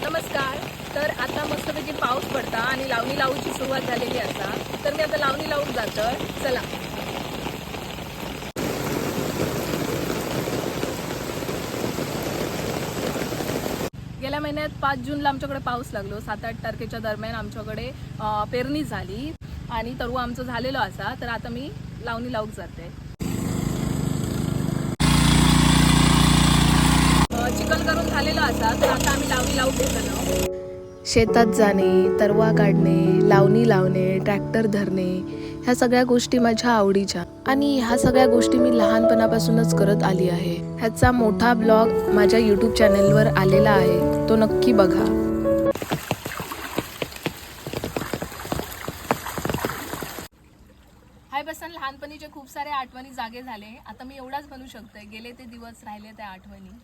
नमस्कार. तर आता मस्तपैकी पाऊस पडता आणि लावणी लावूची सुरुवात झालेली असा. तर मी आता लावणी लावून जातोय. चला. गेल्या महिन्यात 5 जूनला आमच्याकडे पाऊस लागलो. 7-8 तारखेच्या दरम्यान आमच्याकडे पेरणी झाली आणि तरु आमचं झालेलं असा. तर आता मी लावणी लावूक जाते. चिखल करून झालेलं असा. तर आता आम्ही लावणी लावूक घेतलो. शेतात जाणे, तरवा काढणे, लावणी लावणे, ट्रॅक्टर धरणे ह्या सगळ्या गोष्टी माझ्या आवडीच्या आणि ह्या सगळ्या गोष्टी मी लहानपणापासूनच करत आली आहे. ह्याचा मोठा ब्लॉग माझ्या यूट्यूब चॅनेलवर आलेला आहे, तो नक्की बघा. हाय बसन, लहानपणीचे खूप सारे आठवणी जागे झाले. आता मी एवढाच बनू शकते. गेले ते दिवस, राहिले त्या आठवणी.